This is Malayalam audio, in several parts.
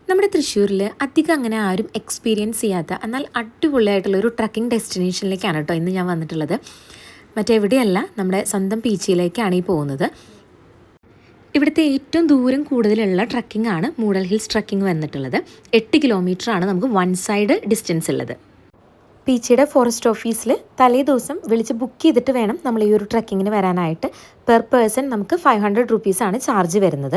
നമ്മുടെ തൃശ്ശൂരിൽ അധികം അങ്ങനെ ആരും എക്സ്പീരിയൻസ് ചെയ്യാത്ത എന്നാൽ അടിപൊളിയായിട്ടുള്ളൊരു ട്രക്കിംഗ് ഡെസ്റ്റിനേഷനിലേക്കാണ് കേട്ടോ ഇന്ന് ഞാൻ വന്നിട്ടുള്ളത്. മറ്റെവിടെയല്ല, നമ്മുടെ സ്വന്തം പീച്ചിയിലേക്കാണ് ഈ പോകുന്നത്. ഇവിടുത്തെ ഏറ്റവും ദൂരം കൂടുതലുള്ള ട്രക്കിംഗ് ആണ് മൂടൽ ഹിൽസ് ട്രക്കിംഗ് വന്നിട്ടുള്ളത്. 8 കിലോമീറ്ററാണ് നമുക്ക് വൺ സൈഡ് ഡിസ്റ്റൻസ് ഉള്ളത്. പീച്ചിയുടെ ഫോറസ്റ്റ് ഓഫീസിൽ തലേ ദിവസം വിളിച്ച് ബുക്ക് ചെയ്തിട്ട് വേണം നമ്മൾ ഈ ഒരു ട്രക്കിങ്ങിന് വരാനായിട്ട്. പെർ പേഴ്സൺ നമുക്ക് 500 റുപ്പീസാണ് ചാർജ് വരുന്നത്.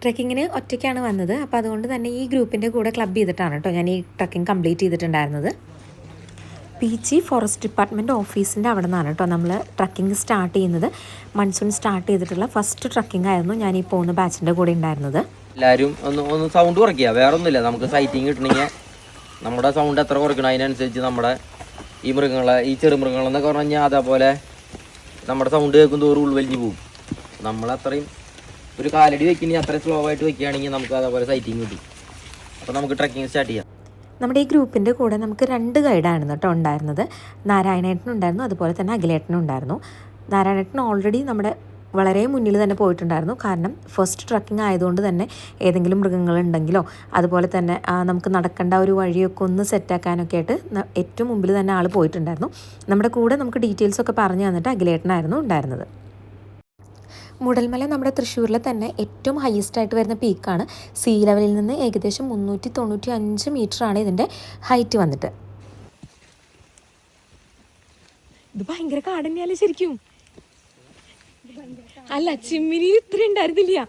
ട്രക്കിങ്ങിന് ഒറ്റയ്ക്കാണ് വന്നത്, അപ്പോൾ അതുകൊണ്ട് തന്നെ ഈ ഗ്രൂപ്പിൻ്റെ കൂടെ ക്ലബ് ചെയ്തിട്ടാണ് കേട്ടോ ഞാൻ ഈ ട്രക്കിംഗ് കംപ്ലീറ്റ് ചെയ്തിട്ടുണ്ടായിരുന്നത്. പീച്ചി ഫോറസ്റ്റ് ഡിപ്പാർട്ട്മെൻറ്റ് ഓഫീസിൻ്റെ അവിടെ നിന്നാണ് കേട്ടോ നമ്മൾ ട്രക്കിംഗ് സ്റ്റാർട്ട് ചെയ്യുന്നത്. മൺസൂൺ സ്റ്റാർട്ട് ചെയ്തിട്ടുള്ള ഫസ്റ്റ് ട്രക്കിംഗ് ആയിരുന്നു ഞാൻ ഈ പോകുന്ന ബാച്ചിൻ്റെ കൂടെ ഉണ്ടായിരുന്നത്. എല്ലാവരും ഒന്ന് സൗണ്ട് കുറയ്ക്കുക, വേറെ ഒന്നുമില്ല. നമുക്ക് സൈറ്റിങ് കിട്ടണമെങ്കിൽ നമ്മുടെ സൗണ്ട് എത്ര കുറയ്ക്കണം അതിനനുസരിച്ച് നമ്മുടെ ഈ മൃഗങ്ങളെ, ഈ ചെറുമൃഗങ്ങളെന്നൊക്കെ പറഞ്ഞു കഴിഞ്ഞാൽ അതേപോലെ നമ്മുടെ സൗണ്ട് കേൾക്കും തോറും ഉൾവലിഞ്ഞ് പോകും. നമ്മളത്രയും ഒരു കാലടി വെക്കണമെങ്കിൽ അത്ര സ്ലോ ആയിട്ട് വെക്കുകയാണെങ്കിൽ നമുക്ക് അതേപോലെ സൈറ്റിങ് കിട്ടും. അപ്പോൾ നമുക്ക് ട്രക്കിംഗ് സ്റ്റാർട്ട് ചെയ്യാം. നമ്മുടെ ഈ ഗ്രൂപ്പിൻ്റെ കൂടെ നമുക്ക് 2 ഗൈഡായിരുന്നു കേട്ടോ ഉണ്ടായിരുന്നത്. നാരായണേട്ടനും ഉണ്ടായിരുന്നു, അതുപോലെ തന്നെ അഖിലേട്ടനും ഉണ്ടായിരുന്നു. നാരായണേട്ടൻ ഓൾറെഡി നമ്മുടെ വളരെ മുന്നിൽ തന്നെ പോയിട്ടുണ്ടായിരുന്നു. കാരണം ഫസ്റ്റ് ട്രക്കിംഗ് ആയതുകൊണ്ട് തന്നെ ഏതെങ്കിലും മൃഗങ്ങളുണ്ടെങ്കിലോ അതുപോലെ തന്നെ നമുക്ക് നടക്കേണ്ട ഒരു വഴിയൊക്കെ ഒന്ന് സെറ്റാക്കാനൊക്കെ ആയിട്ട് ഏറ്റവും മുമ്പിൽ തന്നെ ആൾ പോയിട്ടുണ്ടായിരുന്നു. നമ്മുടെ കൂടെ നമുക്ക് ഡീറ്റെയിൽസൊക്കെ പറഞ്ഞു തന്നിട്ട് അഖിലേട്ടനായിരുന്നു ഉണ്ടായിരുന്നത്. മൂടൽമല നമ്മുടെ തൃശ്ശൂരിലെ തന്നെ ഏറ്റവും ഹയസ്റ്റ് ആയിട്ട് വരുന്ന പീക്കാണ്. സീ ലെവലിൽ നിന്ന് ഏകദേശം 395 മീറ്ററാണ് ഇതിൻ്റെ ഹൈറ്റ് വന്നിട്ട്. ഇത് ഭയങ്കര കാട് തന്നെയല്ലേ ശരിക്കും? അല്ല, ചിമ്മിനി ഇത്ര ഉണ്ടായിരുന്നില്ല.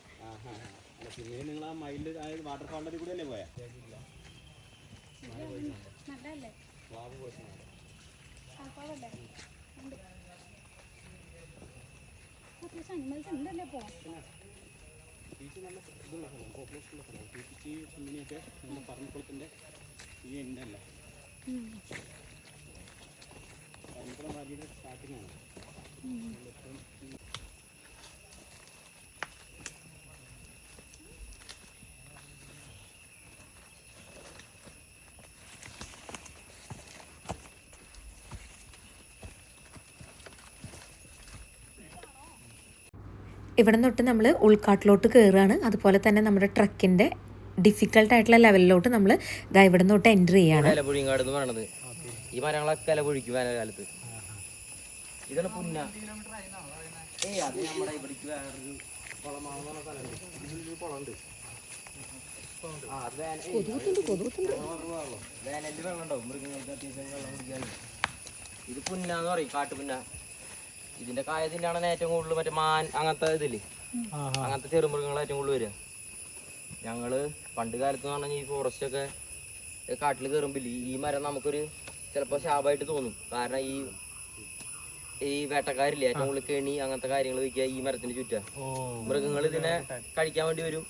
ഇവിടെ തൊട്ട് നമ്മൾ ഉൾക്കാട്ടിലോട്ട് കയറുകയാണ്. അതുപോലെ തന്നെ നമ്മുടെ ട്രക്കിൻ്റെ ഡിഫിക്കൽട്ടായിട്ടുള്ള ലെവലിലോട്ട് നമ്മൾ ഇവിടെ തൊട്ട് എൻ്റർ ചെയ്യുകയാണ്. ഇലപുഴിങ്ങാട് എന്ന് പറയണത് ഈ മരങ്ങളൊക്കെ ഇലപൊഴിക്കും വേനൽക്കാലത്ത്. ഇതാണ് പുന്ന. അത് നമ്മുടെ ഇവിടേക്ക് വേറൊരു കുളമാവുന്ന സ്ഥലമുണ്ട്. ഇതിലൊരു കുളമുണ്ട്. വേനലിൽ വെള്ളം ഉണ്ടാവും, മൃഗങ്ങൾക്ക് അത്യാവശ്യം വെള്ളം കുടിക്കാൻ. ഇത് പുന്നാന്ന് പറയും, കാട്ടുപുന്ന. ഇതിന്റെ കായ തിന്നാണ് ഏറ്റവും കൂടുതൽ മറ്റേ മാൻ അങ്ങനത്തെ ഇതില്ലേ, അങ്ങനത്തെ ചെറുമൃഗങ്ങൾ ഏറ്റവും കൂടുതൽ വരിക. ഞങ്ങള് പണ്ട് കാലത്ത് എന്ന് പറഞ്ഞാൽ ഈ ഫോറസ്റ്റ് ഒക്കെ കാട്ടിൽ കയറുമ്പില്ല ഈ മരം നമുക്കൊരു ചിലപ്പോൾ ശാപമായിട്ട് തോന്നും. കാരണം ഈ വേട്ടക്കാരില്ലേ ഏറ്റവും കൂടുതൽ കെണി അങ്ങനത്തെ കാര്യങ്ങൾ വയ്ക്കുക ഈ മരത്തിന് ചുറ്റാ. മൃഗങ്ങൾ ഇതിനെ കഴിക്കാൻ വേണ്ടി വരും.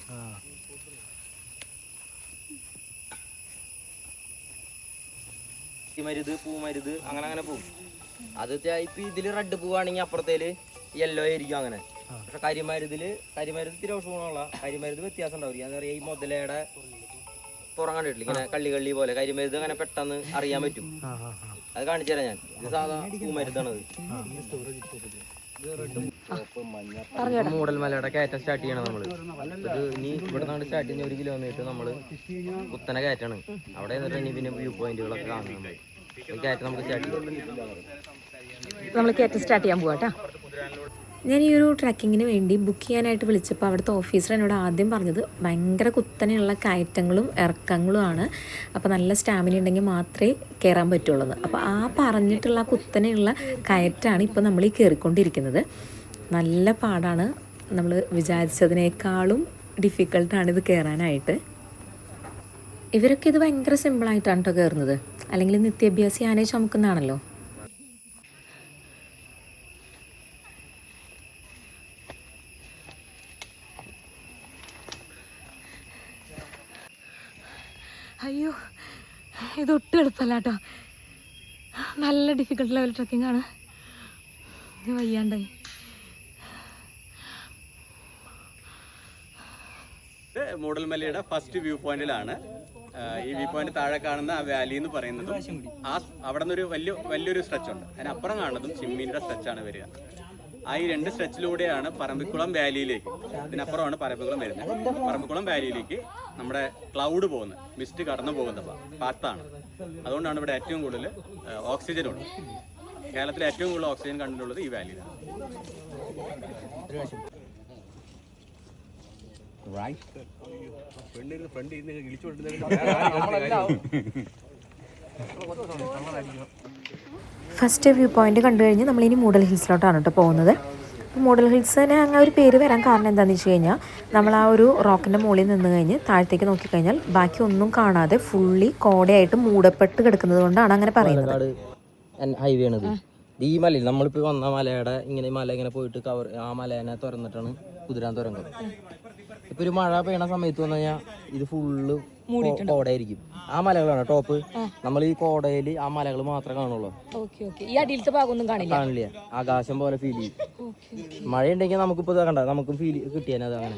മരുത്, പൂമരുത്, അങ്ങനെ പോകും. അത് ഇപ്പൊ ഇതില് റെഡ് പൂവാണെങ്കിൽ അപ്പുറത്തേല് യെല്ലോ ആയിരിക്കും അങ്ങനെ. പക്ഷെ കരിമരുത് ഇത്തിരി ഔഷധമുള്ള കരിമരുത് വ്യത്യാസം ഉണ്ടാവില്ല. എന്താ പറയാ, ഈ മുതലയുടെ പുറം കണ്ടിട്ടില്ല ഇങ്ങനെ കള്ളി പോലെ കരിമരുത് അങ്ങനെ പെട്ടെന്ന് അറിയാൻ പറ്റും. അത് കാണിച്ചു തരാം ഞാൻ. ഇത് സാധാ പൂമരുതാണത്. മൂടൽമലയുടെ കയറ്റം സ്റ്റാർട്ട് ചെയ്യണം നമ്മള്. ഇനി ഇവിടെ നിന്ന് സ്റ്റാർട്ട് ചെയ്യുന്ന 1 കിലോമീറ്റർ നമ്മള് കുത്തനെ കയറ്റാണ്. അവിടെ നിന്നിട്ട് പിന്നെ വ്യൂ പോയിന്റുകളൊക്കെ കാണും. നമ്മൾ കയറ്റം നമുക്ക് സ്റ്റാർട്ട് ചെയ്യാം. നമ്മൾ കയറ്റം സ്റ്റാർട്ട് ചെയ്യാൻ പോകാം കേട്ടോ. ഞാൻ ഈ ഒരു ട്രക്കിങ്ങിന് വേണ്ടി ബുക്ക് ചെയ്യാനായിട്ട് വിളിച്ചപ്പോൾ അവിടുത്തെ ഓഫീസർ എന്നോട് ആദ്യം പറഞ്ഞത് ഭയങ്കര കുത്തനെയുള്ള കയറ്റങ്ങളും ഇറക്കങ്ങളുമാണ്, അപ്പോൾ നല്ല സ്റ്റാമിന ഉണ്ടെങ്കിൽ മാത്രമേ കയറാൻ പറ്റുള്ളൂ എന്ന്. അപ്പോൾ ആ പറഞ്ഞിട്ടുള്ള കുത്തനെയുള്ള കയറ്റാണ് ഇപ്പോൾ നമ്മൾ ഈ കയറിക്കൊണ്ടിരിക്കുന്നത്. നല്ല പാടാണ്, നമ്മൾ വിചാരിച്ചതിനേക്കാളും ഡിഫിക്കൽട്ടാണ് ഇത് കയറാനായിട്ട്. ഇവരൊക്കെ ഇത് ഭയങ്കര സിമ്പിളായിട്ടാണ് കേട്ടോ കയറുന്നത്, അല്ലെങ്കിൽ നിത്യാഭ്യാസി ആനയെ ചുമക്കുന്നതാണല്ലോ. അയ്യോ, ഇതൊട്ടും എളുപ്പമല്ല കേട്ടോ. നല്ല ഡിഫിക്കൽട്ട് ലെവൽ ട്രക്കിംഗ് ആണ്. ഇത് വയ്യാണ്ടായി. മൂടൽമലയുടെ ഫസ്റ്റ് വ്യൂ പോയിന്റിലാണ്. ഈ വ്യൂ പോയിന്റ് താഴെ കാണുന്ന ആ വാലി എന്ന് പറയുന്നതും അവിടെ നിന്നൊരു വലിയൊരു സ്ട്രെച്ച് ഉണ്ട്. അതിനപ്പുറം കാണുന്നതും ചിമ്മിനിയുടെ സ്ട്രെച്ചാണ് വരിക. ആ ഈ 2 സ്ട്രെച്ചിലൂടെയാണ് പറമ്പിക്കുളം വാലിയിലേക്ക്, ഇതിനപ്പുറമാണ് പറമ്പിക്കുളം വരുന്നത്. പറമ്പിക്കുളം വാലിയിലേക്ക് നമ്മുടെ ക്ലൗഡ് പോകുന്നത്, മിസ്റ്റ് കടന്നു പോകുന്ന പാത്താണ്. അതുകൊണ്ടാണ് ഇവിടെ ഏറ്റവും കൂടുതൽ ഓക്സിജൻ ഉള്ളത്. കേരളത്തിലെ ഏറ്റവും കൂടുതൽ ഓക്സിജൻ കണ്ടിട്ടുള്ളത് ഈ വാലിയിലാണ്. ഫസ്റ്റ് വ്യൂ പോയിന്റ് കണ്ടു കഴിഞ്ഞ് നമ്മളിനി മൂഡൽ ഹിൽസിലോട്ടാണ് കേട്ടോ പോകുന്നത്. മൂഡൽ ഹിൽസിന് അങ്ങനെ ഒരു പേര് വരാൻ കാരണം എന്താണെന്ന് വെച്ച് കഴിഞ്ഞാൽ നമ്മൾ ആ ഒരു റോക്കിൻ്റെ മുകളിൽ നിന്ന് കഴിഞ്ഞ് താഴത്തേക്ക് നോക്കിക്കഴിഞ്ഞാൽ ബാക്കി ഒന്നും കാണാതെ ഫുള്ളി കോടയായിട്ട് മൂടപ്പെട്ട് കിടക്കുന്നത് കൊണ്ടാണ് അങ്ങനെ പറയുന്നത്. ഹൈവേ ആണിത്. ഈ മലയിൽ നമ്മളിപ്പോൾ വന്ന മലയുടെ ഇങ്ങനെ മല ഇങ്ങനെ പോയിട്ട് ആ മലേനെ തുറന്നിട്ടാണ് കുതിരാൻ തുരങ്കം. ഇപ്പൊ ഒരു മഴ പെയ്യണ സമയത്ത് വന്നു കഴിഞ്ഞാൽ ഇത് ഫുള്ള് കോടയായിരിക്കും. ആ മലകളാണ് ടോപ്പ്. നമ്മൾ ഈ കോടയിൽ ആ മലകൾ മാത്രമേ കാണുള്ളൂ. ഈ അടിയിലത്തെ ഭാഗമൊന്നും കാണില്ല. ആകാശം പോലെ ഫീൽ ചെയ്യും. മഴ ഉണ്ടെങ്കിൽ നമുക്കിപ്പോ കണ്ട നമുക്കും ഫീൽ കിട്ടിയാൽ അങ്ങനെ.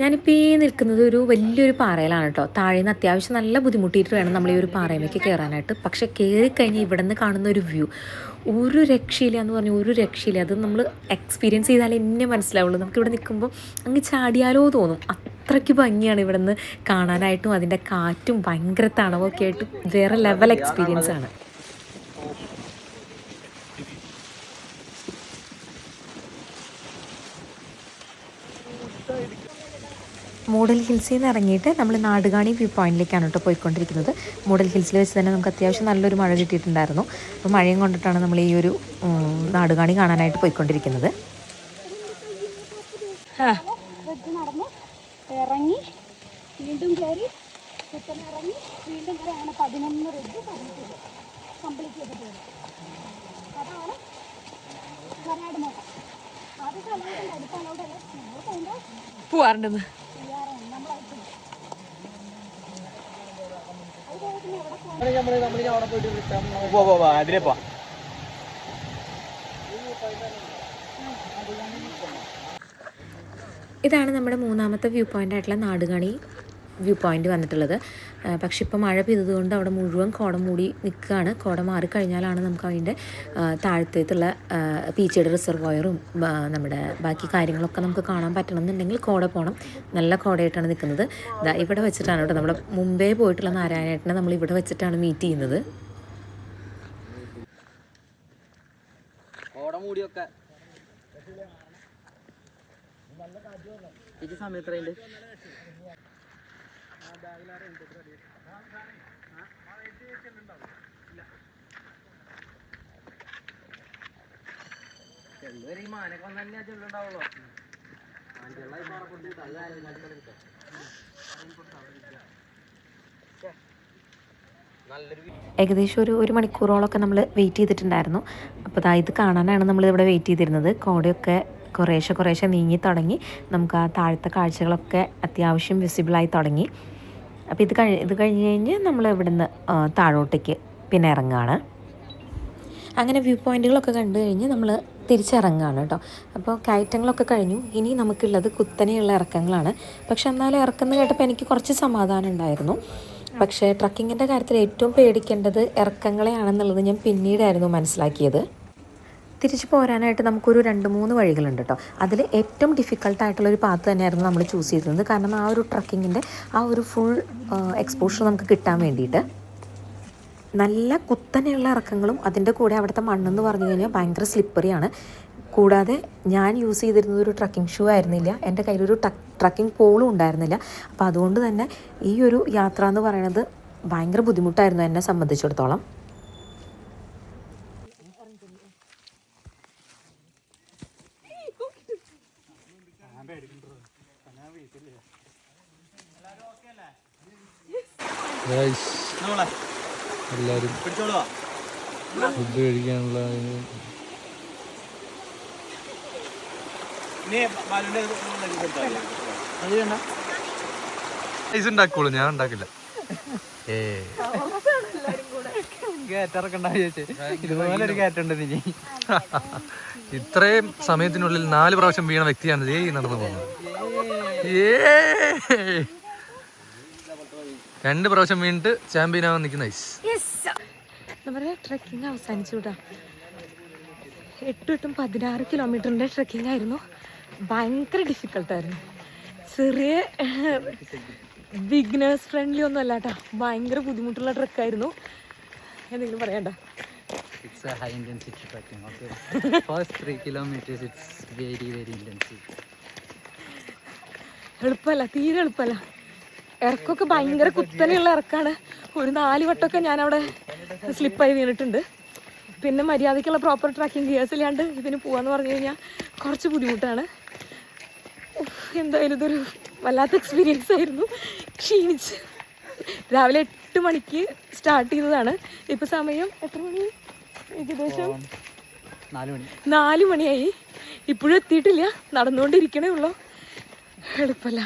ഞാനിപ്പോൾ ഈ നിൽക്കുന്നത് ഒരു വലിയൊരു പാറയിലാണ് കേട്ടോ. താഴെ നിന്ന് അത്യാവശ്യം നല്ല ബുദ്ധിമുട്ടിയിട്ട് വേണം നമ്മൾ ഈ ഒരു പാറയിലേക്ക് കയറാനായിട്ട്. പക്ഷെ കയറിക്കഴിഞ്ഞാൽ ഇവിടെ നിന്ന് കാണുന്ന ഒരു വ്യൂ ഒരു രക്ഷയില്ല എന്ന് പറഞ്ഞാൽ ഒരു രക്ഷയില്ല. അത് നമ്മൾ എക്സ്പീരിയൻസ് ചെയ്താലേ എന്നെ മനസ്സിലാവുള്ളൂ. നമുക്കിവിടെ നിൽക്കുമ്പോൾ അങ്ങ് ചാടിയാലോ തോന്നും. അത്രയ്ക്ക് ഭംഗിയാണ് ഇവിടെ നിന്ന് കാണാനായിട്ടും. അതിൻ്റെ കാറ്റും ഭയങ്കര തണവൊക്കെ ആയിട്ടും വേറെ ലെവൽ എക്സ്പീരിയൻസ് ആണ്. മൂഡൽ ഹിൽസിൽ നിന്ന് ഇറങ്ങിയിട്ട് നമ്മൾ നാടുകാണി വ്യൂ പോയിന്റിലേക്കാണ് കേട്ടോ പോയിക്കൊണ്ടിരിക്കുന്നത്. മൂഡൽ ഹിൽസിൽ വെച്ച് തന്നെ നമുക്ക് അത്യാവശ്യം നല്ലൊരു മഴ കിട്ടിയിട്ടുണ്ടായിരുന്നു. അപ്പോൾ മഴയും കൊണ്ടിട്ടാണ് നമ്മൾ ഈ ഒരു നാടുകാണി കാണാനായിട്ട് പോയിക്കൊണ്ടിരിക്കുന്നത്. ഇറങ്ങി വീണ്ടും കയറി ഇറങ്ങി വീണ്ടും കയറി 11 റെഡ് കംപ്ലീറ്റ് ചെയ്തിട്ടുണ്ട്. അതാണ് വരാട് നോക്കാം. ആദ്യത്തെ അലൗഡ് അടുത്ത അലൗഡല്ല. നമ്മൾ പോകുമ്പോൾ പോവാറുണ്ടെന്ന് അതിലേപ്പാ ഇതാണ് നമ്മുടെ മൂന്നാമത്തെ വ്യൂ പോയിൻ്റ് ആയിട്ടുള്ള നാടുകാണി വ്യൂ പോയിൻ്റ് വന്നിട്ടുള്ളത്. പക്ഷെ ഇപ്പോൾ മഴ പെയ്തതുകൊണ്ട് അവിടെ മുഴുവൻ കോട മൂടി നിൽക്കുകയാണ്. കോട മാറിക്കഴിഞ്ഞാലാണ് നമുക്ക് അതിൻ്റെ താഴത്തേത്തുള്ള പീച്ചിയുടെ റിസർവോയറും നമ്മുടെ ബാക്കി കാര്യങ്ങളൊക്കെ നമുക്ക് കാണാൻ പറ്റണമെന്നുണ്ടെങ്കിൽ കോട പോകണം. നല്ല കോടയായിട്ടാണ് നിൽക്കുന്നത്. ഇവിടെ വെച്ചിട്ടാണ് കേട്ടോ നമ്മുടെ മുമ്പേ പോയിട്ടുള്ള നാരായണേട്ടനെ നമ്മൾ ഇവിടെ വെച്ചിട്ടാണ് മീറ്റ് ചെയ്യുന്നത്. കോട മൂടിയൊക്കെ ഇത് സമയത്ത് ഈ മാനൊക്കെ വന്നെ ചെല്ലുണ്ടാവുള്ളൂ. ഏകദേശം ഒരു മണിക്കൂറോളമൊക്കെ നമ്മൾ വെയിറ്റ് ചെയ്തിട്ടുണ്ടായിരുന്നു. അപ്പോൾ ഇത് കാണാനാണ് നമ്മളിവിടെ വെയിറ്റ് ചെയ്തിരുന്നത്. കോടയൊക്കെ കുറേശ്ശെ നീങ്ങി തുടങ്ങി. നമുക്ക് ആ താഴത്തെ കാഴ്ചകളൊക്കെ അത്യാവശ്യം വിസിബിളായി തുടങ്ങി. അപ്പോൾ ഇത് കഴിഞ്ഞ് നമ്മൾ ഇവിടുന്ന് താഴോട്ടേക്ക് പിന്നെ ഇറങ്ങുകയാണ്. അങ്ങനെ വ്യൂ പോയിൻറ്റുകളൊക്കെ കണ്ടു കഴിഞ്ഞ് നമ്മൾ തിരിച്ചിറങ്ങുകയാണ് കേട്ടോ. അപ്പോൾ കയറ്റങ്ങളൊക്കെ കഴിഞ്ഞു. ഇനി നമുക്കുള്ളത് കുത്തനെയുള്ള ഇറക്കങ്ങളാണ്. പക്ഷെ എന്നാലും ഇറക്കുന്ന കേട്ടപ്പോൾ എനിക്ക് കുറച്ച് സമാധാനം ഉണ്ടായിരുന്നു. പക്ഷേ ട്രക്കിങ്ങിൻ്റെ കാര്യത്തിൽ ഏറ്റവും പേടിക്കേണ്ടത് ഇറക്കങ്ങളെയാണെന്നുള്ളത് ഞാൻ പിന്നീടായിരുന്നു മനസ്സിലാക്കിയത്. തിരിച്ചു പോരാനായിട്ട് നമുക്കൊരു 2-3 വഴികളുണ്ട് കേട്ടോ. അതിൽ ഏറ്റവും ഡിഫിക്കൽട്ടായിട്ടുള്ളൊരു പാത്ത് തന്നെയായിരുന്നു നമ്മൾ ചൂസ് ചെയ്തിരുന്നത്. കാരണം ആ ഒരു ട്രക്കിങ്ങിൻ്റെ ആ ഒരു ഫുൾ എക്സ്പോഷർ നമുക്ക് കിട്ടാൻ വേണ്ടിയിട്ട്. നല്ല കുത്തനെയുള്ള ഇറക്കങ്ങളും അതിൻ്റെ കൂടെ അവിടുത്തെ മണ്ണെന്ന് പറഞ്ഞു കഴിഞ്ഞാൽ ഭയങ്കര സ്ലിപ്പറിയാണ്. കൂടാതെ ഞാൻ യൂസ് ചെയ്തിരുന്നത് ഒരു ട്രക്കിംഗ് ഷൂ ആയിരുന്നില്ല. എൻ്റെ കയ്യിലൊരു ട്രക്കിംഗ് പോളും ഉണ്ടായിരുന്നില്ല. അപ്പോൾ അതുകൊണ്ട് തന്നെ ഈ ഒരു യാത്ര എന്ന് പറയുന്നത് ഭയങ്കര ബുദ്ധിമുട്ടായിരുന്നു എന്നെ സംബന്ധിച്ചിടത്തോളം. എല്ലാവരും ഫുഡ് കഴിക്കാനുള്ള ഐസ് ഉണ്ടാക്കുള്ളൂ, ഞാൻ ഉണ്ടാക്കില്ല. ഇത്രയും സമയത്തിനുള്ളിൽ 4 പ്രാവശ്യം വീണ വ്യക്തിയാണ് നടന്നു പോകുന്നത്. 2 പ്രാവശ്യം വീണിട്ട് ചാമ്പ്യൻ ആവാൻ നിൽക്കുന്ന ഐസ്. നമ്മുടെ ട്രക്കിംഗ് അവസാനിച്ചു. 8 16 കിലോമീറ്ററിൻ്റെ ട്രെക്കിംഗ് ആയിരുന്നു. ഭയങ്കര ഡിഫിക്കൽട്ടായിരുന്നു. ചെറിയ ബിഗിനേഴ്സ് ഫ്രണ്ട്ലി ഒന്നും അല്ല കേട്ടോ, ഭയങ്കര ബുദ്ധിമുട്ടുള്ള ട്രെക്കായിരുന്നു. എന്തെങ്കിലും പറയണ്ട? It's a high intensity trekking. Okay. First 3 kilometers it's very intensive. എളുപ്പമല്ല, തീരെ എളുപ്പമല്ല. ഇറക്കമൊക്കെ ഭയങ്കര കുത്തനെയുള്ള ഇറക്കാണ്. ഒരു 4 വട്ടമൊക്കെ ഞാനവിടെ സ്ലിപ്പായി വീണിട്ടുണ്ട്. പിന്നെ മര്യാദയ്ക്കുള്ള പ്രോപ്പർ ട്രാക്കിംഗ് ഗിയേഴ്സ് ഇല്ലാണ്ട് ഇതിന് പോകാന്ന് പറഞ്ഞു കഴിഞ്ഞാൽ കുറച്ച് ബുദ്ധിമുട്ടാണ്. എന്തായാലും ഇതൊരു വല്ലാത്ത എക്സ്പീരിയൻസ് ആയിരുന്നു. ക്ഷീണിച്ച് രാവിലെ 8 മണിക്ക് സ്റ്റാർട്ട് ചെയ്തതാണ്. ഇപ്പം സമയം എത്ര മണി? ഏകദേശം 4 മണിയായി. ഇപ്പോഴും എത്തിയിട്ടില്ല, നടന്നുകൊണ്ടിരിക്കണേ ഉള്ളൂ. എളുപ്പമല്ല.